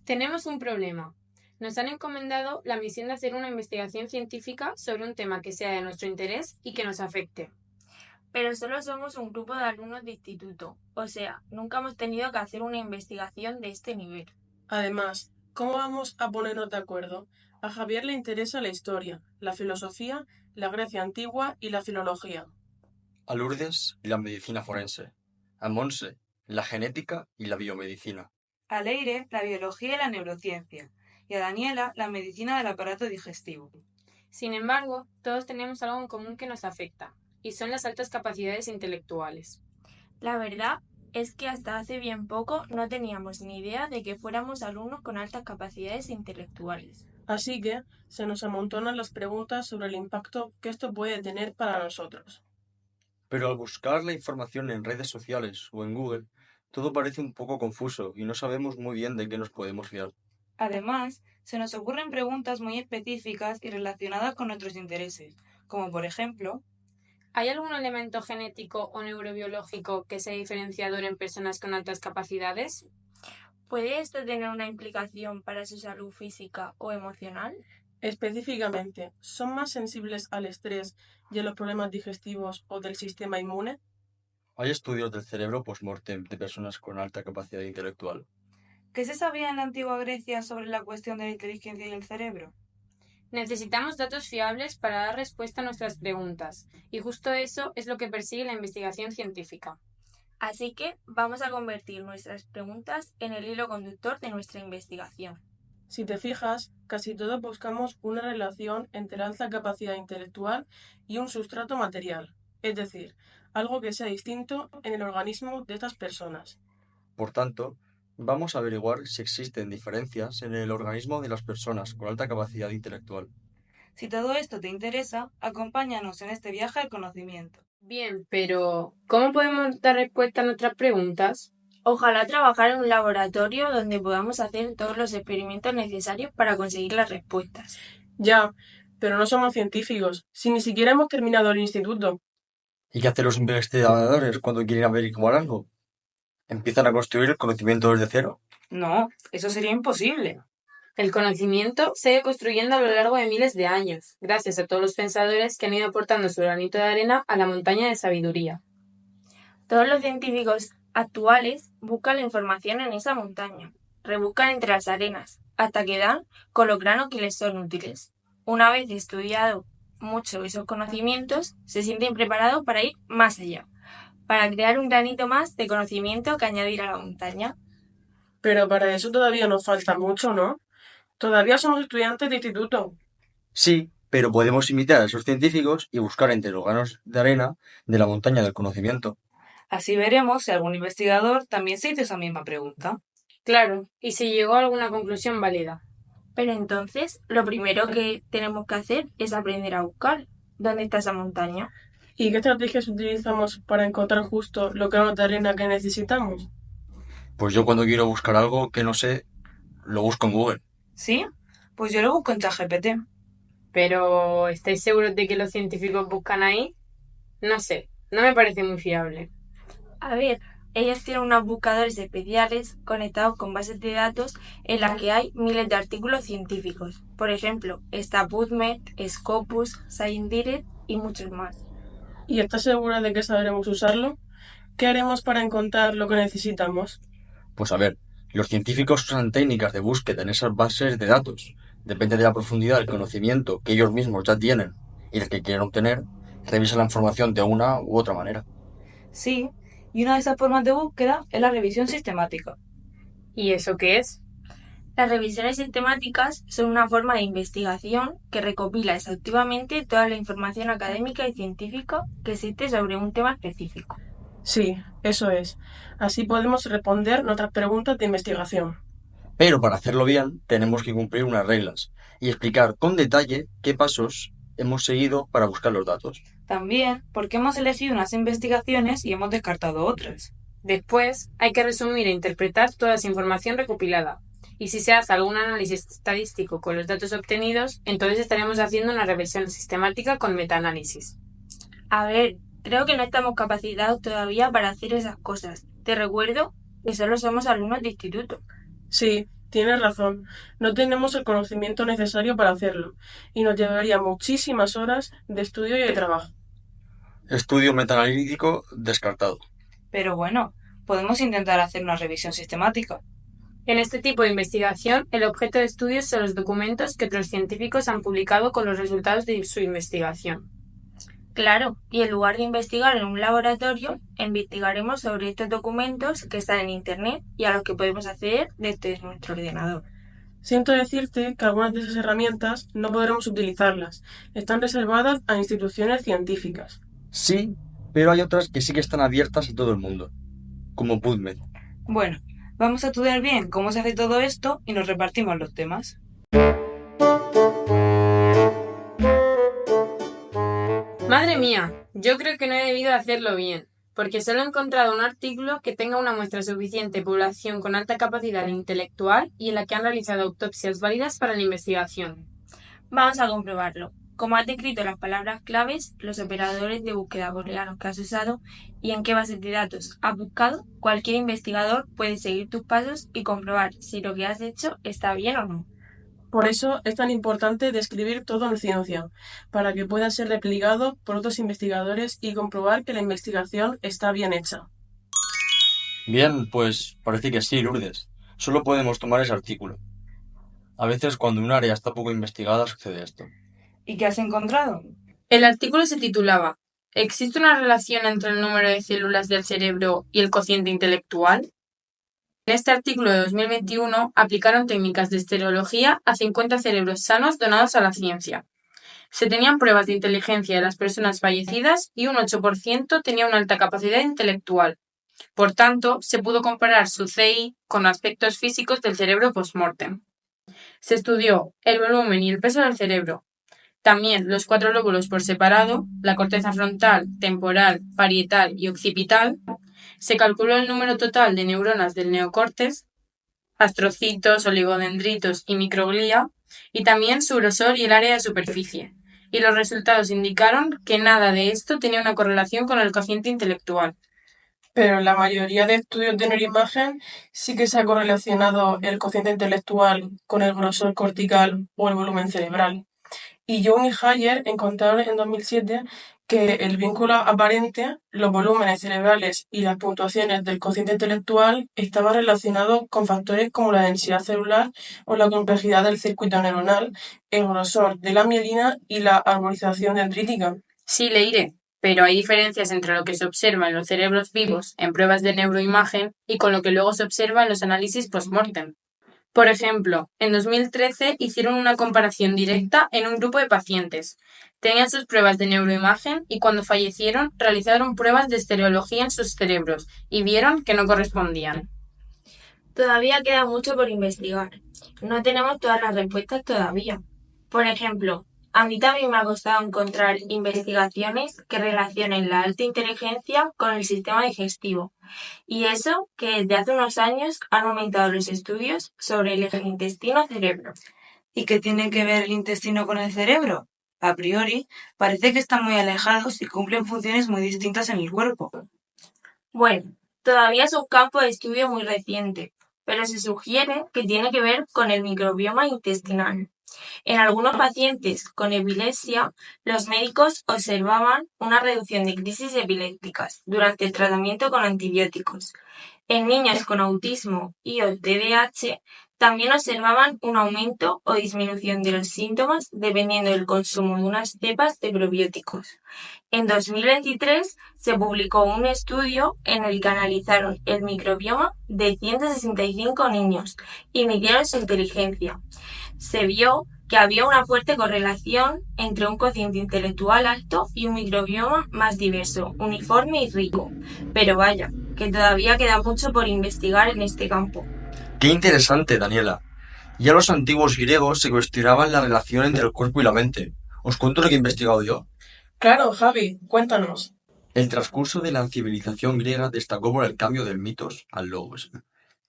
Tenemos un problema. Nos han encomendado la misión de hacer una investigación científica sobre un tema que sea de nuestro interés y que nos afecte. Pero solo somos un grupo de alumnos de instituto, o sea, nunca hemos tenido que hacer una investigación de este nivel. Además, ¿cómo vamos a ponernos de acuerdo? A Javier le interesa la historia, la filosofía, la Grecia antigua y la filología. A Lourdes, la medicina forense. A Monse, la genética y la biomedicina. A Leire, la biología y la neurociencia. Y a Daniela, la medicina del aparato digestivo. Sin embargo, todos tenemos algo en común que nos afecta, y son las altas capacidades intelectuales. La verdad es que hasta hace bien poco no teníamos ni idea de que fuéramos alumnos con altas capacidades intelectuales. Así que se nos amontonan las preguntas sobre el impacto que esto puede tener para nosotros. Pero al buscar la información en redes sociales o en Google, todo parece un poco confuso y no sabemos muy bien de qué nos podemos fiar. Además, se nos ocurren preguntas muy específicas y relacionadas con nuestros intereses, como por ejemplo, ¿hay algún elemento genético o neurobiológico que sea diferenciador en personas con altas capacidades? ¿Puede esto tener una implicación para su salud física o emocional? Específicamente, ¿son más sensibles al estrés y a los problemas digestivos o del sistema inmune? Hay estudios del cerebro post-mortem de personas con alta capacidad intelectual. ¿qué se sabía en la antigua Grecia sobre la cuestión de la inteligencia y el cerebro? Necesitamos datos fiables para dar respuesta a nuestras preguntas, y justo eso es lo que persigue la investigación científica. Así que vamos a convertir nuestras preguntas en el hilo conductor de nuestra investigación. Si te fijas, casi todos buscamos una relación entre la alta capacidad intelectual y un sustrato material, es decir, algo que sea distinto en el organismo de estas personas. Por tanto, vamos a averiguar si existen diferencias en el organismo de las personas con alta capacidad intelectual. Si todo esto te interesa, acompáñanos en este viaje al conocimiento. Bien, pero ¿cómo podemos dar respuesta a nuestras preguntas? Ojalá trabajar en un laboratorio donde podamos hacer todos los experimentos necesarios para conseguir las respuestas. Ya, pero no somos científicos, si ni siquiera hemos terminado el instituto. ¿Y qué hacen los investigadores cuando quieren averiguar algo? ¿Empiezan a construir el conocimiento desde cero? No, eso sería imposible. El conocimiento se ha ido construyendo a lo largo de miles de años, gracias a todos los pensadores que han ido aportando su granito de arena a la montaña de sabiduría. Todos los científicos actuales buscan la información en esa montaña, rebuscan entre las arenas, hasta que dan con los granos que les son útiles. Una vez estudiado mucho esos conocimientos, se sienten preparados para ir más allá, para crear un granito más de conocimiento que añadir a la montaña. Pero para eso todavía nos falta mucho, ¿no? Todavía somos estudiantes de instituto. Sí, pero podemos imitar a esos científicos y buscar entre los granos de arena de la montaña del conocimiento. Así veremos si algún investigador también se hizo esa misma pregunta. Claro, y si llegó a alguna conclusión válida. Pero entonces, lo primero que tenemos que hacer es aprender a buscar dónde está esa montaña. ¿Y qué estrategias utilizamos para encontrar justo los granos de arena que necesitamos? Pues yo cuando quiero buscar algo que no sé, lo busco en Google. ¿Sí? Pues yo lo busco en ChatGPT. Pero, ¿estáis seguros de que los científicos buscan ahí? No sé, no me parece muy fiable. A ver, ellos tienen unos buscadores especiales conectados con bases de datos en las que hay miles de artículos científicos. Por ejemplo, está PubMed, Scopus, ScienceDirect y muchos más. ¿Y estás segura de que sabremos usarlo? ¿Qué haremos para encontrar lo que necesitamos? Pues a ver, los científicos usan técnicas de búsqueda en esas bases de datos. Depende de la profundidad del conocimiento que ellos mismos ya tienen y el que quieran obtener, revisan la información de una u otra manera. Sí, y una de esas formas de búsqueda es la revisión sistemática. ¿Y eso qué es? Las revisiones sistemáticas son una forma de investigación que recopila exhaustivamente toda la información académica y científica que existe sobre un tema específico. Sí, eso es. Así podemos responder nuestras preguntas de investigación. Pero para hacerlo bien, tenemos que cumplir unas reglas y explicar con detalle qué pasos hemos seguido para buscar los datos. También porque hemos elegido unas investigaciones y hemos descartado otras. Después, hay que resumir e interpretar toda esa información recopilada. Y si se hace algún análisis estadístico con los datos obtenidos, entonces estaremos haciendo una revisión sistemática con metaanálisis. A ver, creo que no estamos capacitados todavía para hacer esas cosas. Te recuerdo que solo somos alumnos de instituto. Sí, Tienes razón, no tenemos el conocimiento necesario para hacerlo, y nos llevaría muchísimas horas de estudio y de trabajo. Estudio metaanalítico descartado. Pero bueno, podemos intentar hacer una revisión sistemática. En este tipo de investigación, el objeto de estudio son los documentos que otros científicos han publicado con los resultados de su investigación. Claro, y en lugar de investigar en un laboratorio, investigaremos sobre estos documentos que están en Internet y a los que podemos acceder desde nuestro ordenador. Siento decirte que algunas de esas herramientas no podremos utilizarlas, están reservadas a instituciones científicas. Sí, pero hay otras que sí que están abiertas a todo el mundo, como PubMed. Bueno, vamos a estudiar bien cómo se hace todo esto y nos repartimos los temas. Madre mía, yo creo que no he debido hacerlo bien, porque solo he encontrado un artículo que tenga una muestra suficiente de población con alta capacidad intelectual y en la que han realizado autopsias válidas para la investigación. Vamos a comprobarlo. Como has descrito las palabras claves, los operadores de búsqueda booleanos que has usado y en qué bases de datos has buscado, cualquier investigador puede seguir tus pasos y comprobar si lo que has hecho está bien o no. Por eso es tan importante describir todo en ciencia, para que pueda ser replicado por otros investigadores y comprobar que la investigación está bien hecha. Bien, pues parece que sí, Lourdes. Solo podemos tomar ese artículo. A veces cuando un área está poco investigada sucede esto. ¿Y qué has encontrado? El artículo se titulaba ¿Existe una relación entre el número de células del cerebro y el cociente intelectual? En este artículo de 2021 aplicaron técnicas de estereología a 50 cerebros sanos donados a la ciencia. Se tenían pruebas de inteligencia de las personas fallecidas y un 8% tenía una alta capacidad intelectual. Por tanto, se pudo comparar su CI con aspectos físicos del cerebro post-mortem. Se estudió el volumen y el peso del cerebro. También los 4 lóbulos por separado, la corteza frontal, temporal, parietal y occipital. Se calculó el número total de neuronas del neocórtex, astrocitos, oligodendritos y microglía, y también su grosor y el área de superficie. Y los resultados indicaron que nada de esto tenía una correlación con el cociente intelectual. Pero en la mayoría de estudios de neuroimagen sí que se ha correlacionado el cociente intelectual con el grosor cortical o el volumen cerebral. Y Young y Hayer encontraron en 2007 que el vínculo aparente, los volúmenes cerebrales y las puntuaciones del cociente intelectual estaba relacionado con factores como la densidad celular o la complejidad del circuito neuronal, el grosor de la mielina y la arborización dendrítica. Sí, Leire, pero hay diferencias entre lo que se observa en los cerebros vivos en pruebas de neuroimagen y con lo que luego se observa en los análisis post-mortem. Por ejemplo, en 2013 hicieron una comparación directa en un grupo de pacientes. Tenían sus pruebas de neuroimagen y cuando fallecieron realizaron pruebas de estereología en sus cerebros y vieron que no correspondían. Todavía queda mucho por investigar. No tenemos todas las respuestas todavía. Por ejemplo, a mí también me ha costado encontrar investigaciones que relacionen la alta inteligencia con el sistema digestivo. Y eso que desde hace unos años han aumentado los estudios sobre el eje intestino-cerebro. ¿Y qué tiene que ver el intestino con el cerebro? A priori, parece que están muy alejados y cumplen funciones muy distintas en el cuerpo. Bueno, todavía es un campo de estudio muy reciente, pero se sugiere que tiene que ver con el microbioma intestinal. En algunos pacientes con epilepsia, los médicos observaban una reducción de crisis epilépticas durante el tratamiento con antibióticos. En niños con autismo y o TDAH, también observaban un aumento o disminución de los síntomas dependiendo del consumo de unas cepas de probióticos. En 2023 se publicó un estudio en el que analizaron el microbioma de 165 niños y midieron su inteligencia. Se vio que había una fuerte correlación entre un cociente intelectual alto y un microbioma más diverso, uniforme y rico. Pero vaya, que todavía queda mucho por investigar en este campo. ¡Qué interesante, Daniela! Ya los antiguos griegos se cuestionaban la relación entre el cuerpo y la mente. ¿Os cuento lo que he investigado yo? Claro, Javi, cuéntanos. El transcurso de la civilización griega destacó por el cambio del mitos al logos,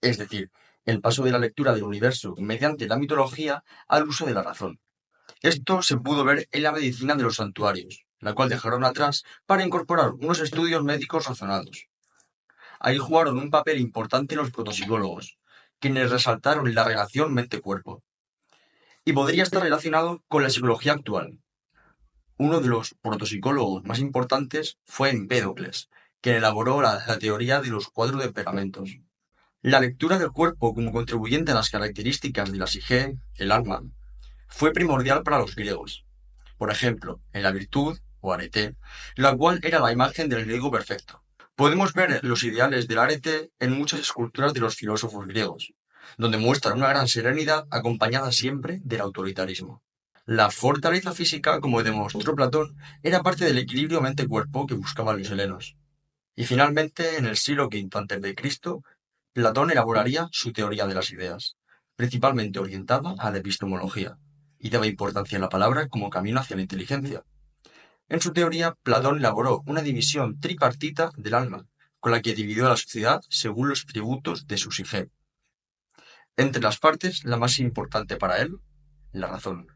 es decir, el paso de la lectura del universo mediante la mitología al uso de la razón. Esto se pudo ver en la medicina de los santuarios, la cual dejaron atrás para incorporar unos estudios médicos razonados. Ahí jugaron un papel importante los protopsicólogos, quienes resaltaron la relación mente-cuerpo. Y podría estar relacionado con la psicología actual. Uno de los protopsicólogos más importantes fue Empédocles, quien elaboró la teoría de los 4 temperamentos. La lectura del cuerpo como contribuyente a las características de la psique, el alma, fue primordial para los griegos. Por ejemplo, en la virtud, o arete, la cual era la imagen del griego perfecto. Podemos ver los ideales del arete en muchas esculturas de los filósofos griegos, donde muestran una gran serenidad acompañada siempre del autoritarismo. La fortaleza física, como demostró Platón, era parte del equilibrio mente-cuerpo que buscaban los helenos. Y finalmente, en el siglo V a.C., Platón elaboraría su teoría de las ideas, principalmente orientada a la epistemología, y daba importancia a la palabra como camino hacia la inteligencia. En su teoría, Platón elaboró una división tripartita del alma, con la que dividió a la sociedad según los tributos de su psique. Entre las partes, la más importante para él, la razón,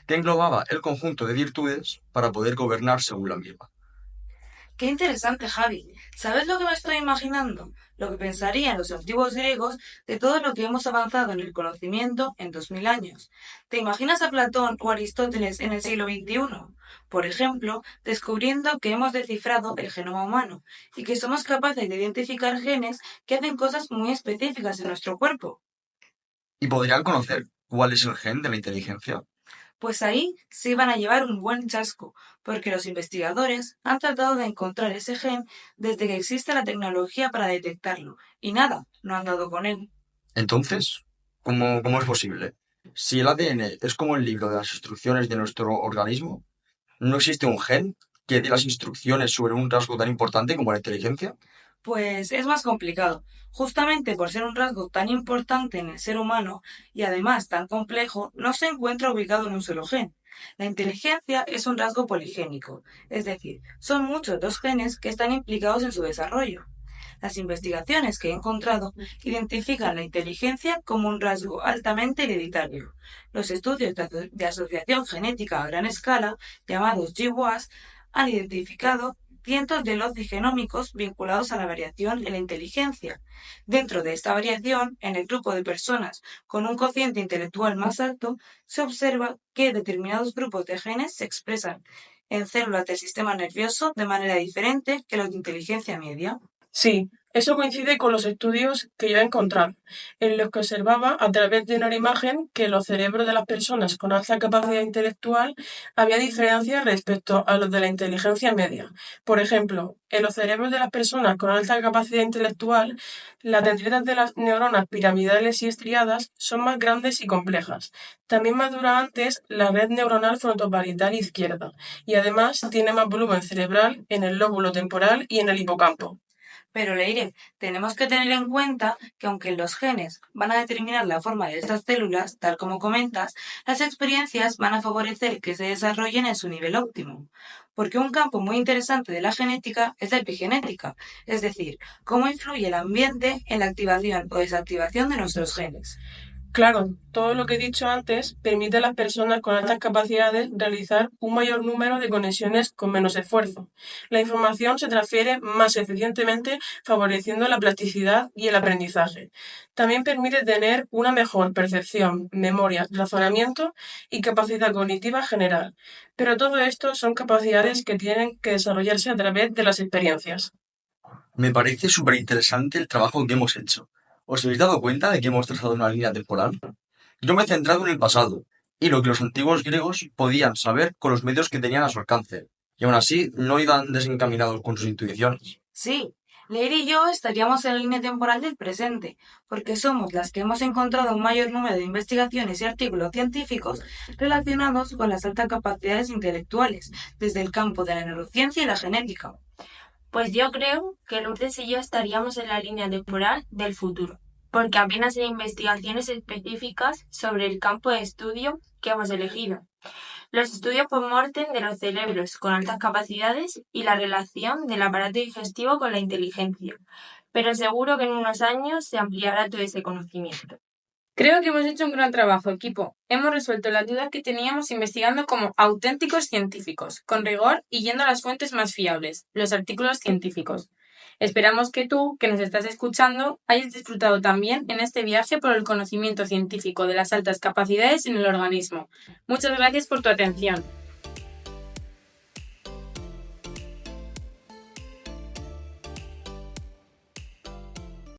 que englobaba el conjunto de virtudes para poder gobernar según la misma. Qué interesante, Javi. ¿Sabes lo que me estoy imaginando? Lo que pensarían los antiguos griegos de todo lo que hemos avanzado en el conocimiento en 2000 años. ¿Te imaginas a Platón o Aristóteles en el siglo XXI? Por ejemplo, descubriendo que hemos descifrado el genoma humano y que somos capaces de identificar genes que hacen cosas muy específicas en nuestro cuerpo. ¿Y podrían conocer cuál es el gen de la inteligencia? Pues ahí sí van a llevar un buen chasco, porque los investigadores han tratado de encontrar ese gen desde que existe la tecnología para detectarlo, y nada, no han dado con él. Entonces, ¿cómo es posible? Si el ADN es como el libro de las instrucciones de nuestro organismo, ¿no existe un gen que dé las instrucciones sobre un rasgo tan importante como la inteligencia? Pues es más complicado, justamente por ser un rasgo tan importante en el ser humano y además tan complejo, no se encuentra ubicado en un solo gen. La inteligencia es un rasgo poligénico, es decir, son muchos los genes que están implicados en su desarrollo. Las investigaciones que he encontrado identifican la inteligencia como un rasgo altamente hereditario. Los estudios de asociación genética a gran escala, llamados GWAS, han identificado cientos de loci genómicos vinculados a la variación en la inteligencia. Dentro de esta variación, en el grupo de personas con un cociente intelectual más alto, se observa que determinados grupos de genes se expresan en células del sistema nervioso de manera diferente que los de inteligencia media. Sí, eso coincide con los estudios que yo he encontrado, en los que observaba a través de una imagen que en los cerebros de las personas con alta capacidad intelectual había diferencias respecto a los de la inteligencia media. Por ejemplo, en los cerebros de las personas con alta capacidad intelectual, las dendritas de las neuronas piramidales y estriadas son más grandes y complejas. También madura antes la red neuronal frontoparietal izquierda y además tiene más volumen cerebral en el lóbulo temporal y en el hipocampo. Pero Leire, tenemos que tener en cuenta que aunque los genes van a determinar la forma de estas células, tal como comentas, las experiencias van a favorecer que se desarrollen en su nivel óptimo. Porque un campo muy interesante de la genética es la epigenética, es decir, cómo influye el ambiente en la activación o desactivación de nuestros genes. Claro, todo lo que he dicho antes permite a las personas con altas capacidades realizar un mayor número de conexiones con menos esfuerzo. La información se transfiere más eficientemente, favoreciendo la plasticidad y el aprendizaje. También permite tener una mejor percepción, memoria, razonamiento y capacidad cognitiva general. Pero todo esto son capacidades que tienen que desarrollarse a través de las experiencias. Me parece súper interesante el trabajo que hemos hecho. ¿Os habéis dado cuenta de que hemos trazado una línea temporal? Yo me he centrado en el pasado y lo que los antiguos griegos podían saber con los medios que tenían a su alcance, y aún así no iban desencaminados con sus intuiciones. Sí, Leire y yo estaríamos en la línea temporal del presente, porque somos las que hemos encontrado un mayor número de investigaciones y artículos científicos relacionados con las altas capacidades intelectuales, desde el campo de la neurociencia y la genética. Pues yo creo que Lourdes y yo estaríamos en la línea temporal del futuro, porque apenas hay investigaciones específicas sobre el campo de estudio que hemos elegido. Los estudios post-mortem de los cerebros con altas capacidades y la relación del aparato digestivo con la inteligencia, pero seguro que en unos años se ampliará todo ese conocimiento. Creo que hemos hecho un gran trabajo, equipo. Hemos resuelto las dudas que teníamos investigando como auténticos científicos, con rigor y yendo a las fuentes más fiables, los artículos científicos. Esperamos que tú, que nos estás escuchando, hayas disfrutado también en este viaje por el conocimiento científico de las altas capacidades en el organismo. Muchas gracias por tu atención.